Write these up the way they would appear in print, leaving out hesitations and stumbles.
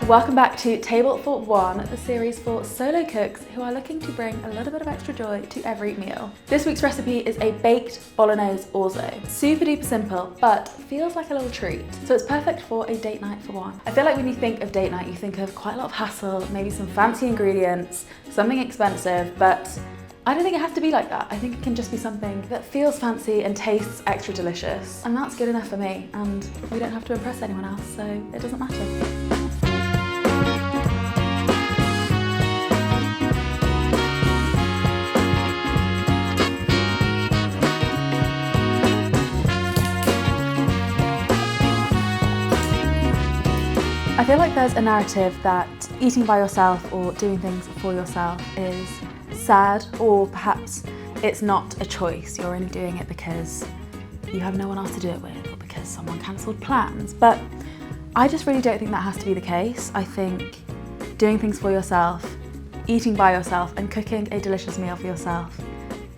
Welcome back to Table for One, the series for solo cooks who are looking to bring a little bit of extra joy to every meal. This week's recipe is a baked bolognese orzo. Super duper simple, but feels like a little treat. So it's perfect for a date night for one. I feel like when you think of date night, you think of quite a lot of hassle, maybe some fancy ingredients, something expensive, but I don't think it has to be like that. I think it can just be something that feels fancy and tastes extra delicious. And that's good enough for me. And we don't have to impress anyone else, so it doesn't matter. I feel like there's a narrative that eating by yourself or doing things for yourself is sad, or perhaps it's not a choice. You're only doing it because you have no one else to do it with or because someone cancelled plans. But I just really don't think that has to be the case. I think doing things for yourself, eating by yourself and cooking a delicious meal for yourself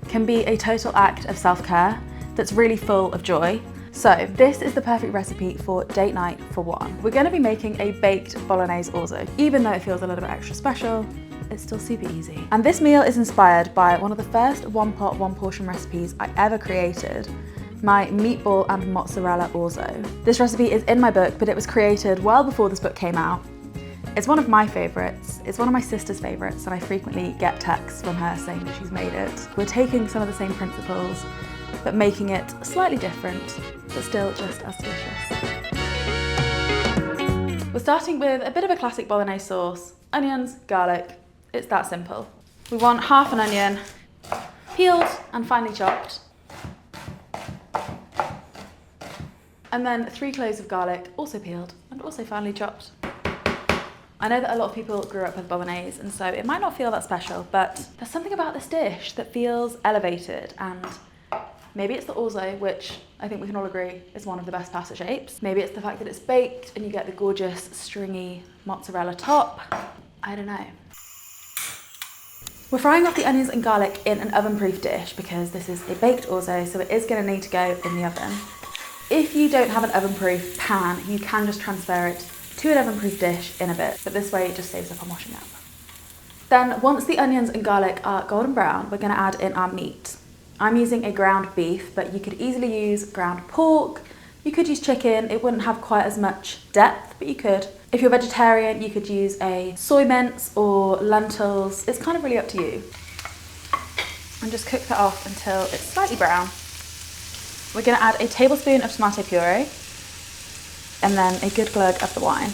can be a total act of self-care that's really full of joy. So this is the perfect recipe for date night for one. We're going to be making a baked bolognese orzo. Even though it feels a little bit extra special, it's still super easy. And this meal is inspired by one of the first one pot, one portion recipes I ever created, my meatball and mozzarella orzo. This recipe is in my book, but it was created well before this book came out. It's one of my favorites. It's one of my sister's favorites, and I frequently get texts from her saying that she's made it. We're taking some of the same principles, but making it slightly different, but still just as delicious. We're starting with a bit of a classic bolognese sauce, onions, garlic. It's that simple. We want half an onion, peeled and finely chopped. And then 3 cloves of garlic, also peeled and also finely chopped. I know that a lot of people grew up with bolognese, and so it might not feel that special, but there's something about this dish that feels elevated, and maybe it's the orzo, which I think we can all agree is one of the best pasta shapes. Maybe it's the fact that it's baked and you get the gorgeous stringy mozzarella top. I don't know. We're frying off the onions and garlic in an oven-proof dish because this is a baked orzo, so it is going to need to go in the oven. If you don't have an oven-proof pan, you can just transfer it to an oven-proof dish in a bit, but this way it just saves up on washing up. Then once the onions and garlic are golden brown, we're going to add in our meat. I'm using a ground beef, but you could easily use ground pork. You could use chicken. It wouldn't have quite as much depth, but you could. If you're vegetarian, you could use a soy mince or lentils. It's kind of really up to you. And just cook that off until it's slightly brown. We're going to add a tablespoon of tomato puree and then a good glug of the wine.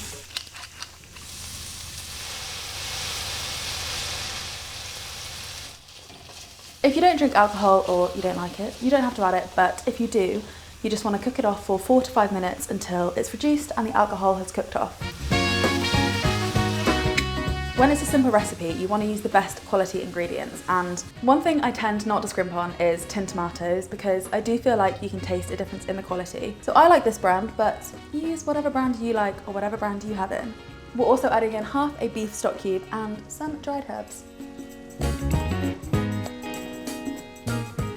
If you don't drink alcohol or you don't like it, you don't have to add it, but if you do, you just want to cook it off for 4 to 5 minutes until it's reduced and the alcohol has cooked off. When it's a simple recipe, you want to use the best quality ingredients, and one thing I tend not to scrimp on is tin tomatoes because I do feel like you can taste a difference in the quality. So I like this brand, but use whatever brand you like or whatever brand you have in. We're also adding in half a beef stock cube and some dried herbs.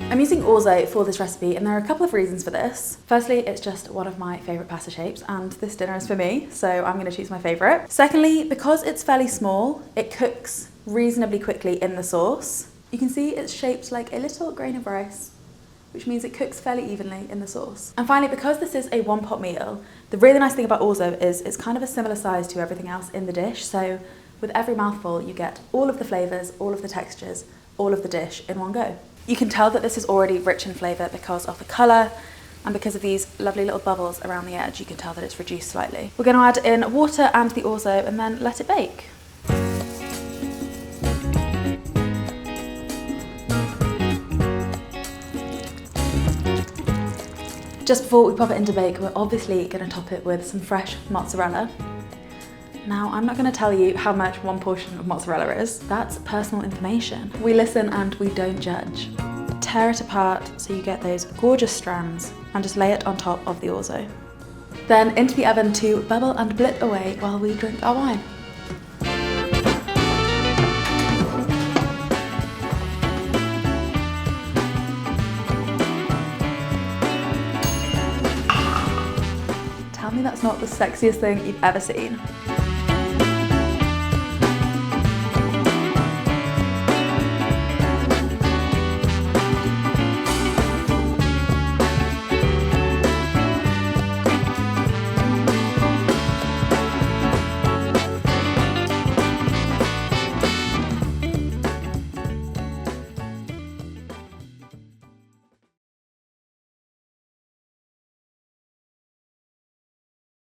I'm using orzo for this recipe, and there are a couple of reasons for this. Firstly, it's just one of my favourite pasta shapes, and this dinner is for me, so I'm going to choose my favourite. Secondly, because it's fairly small, it cooks reasonably quickly in the sauce. You can see it's shaped like a little grain of rice, which means it cooks fairly evenly in the sauce. And finally, because this is a one-pot meal, the really nice thing about orzo is it's kind of a similar size to everything else in the dish, so with every mouthful you get all of the flavours, all of the textures, all of the dish in one go. You can tell that this is already rich in flavour because of the colour, and because of these lovely little bubbles around the edge, you can tell that it's reduced slightly. We're going to add in water and the orzo and then let it bake. Just before we pop it into bake, we're obviously going to top it with some fresh mozzarella. Now, I'm not going to tell you how much one portion of mozzarella is. That's personal information. We listen and we don't judge. Tear it apart so you get those gorgeous strands and just lay it on top of the orzo. Then into the oven to bubble and blip away while we drink our wine. Tell me that's not the sexiest thing you've ever seen.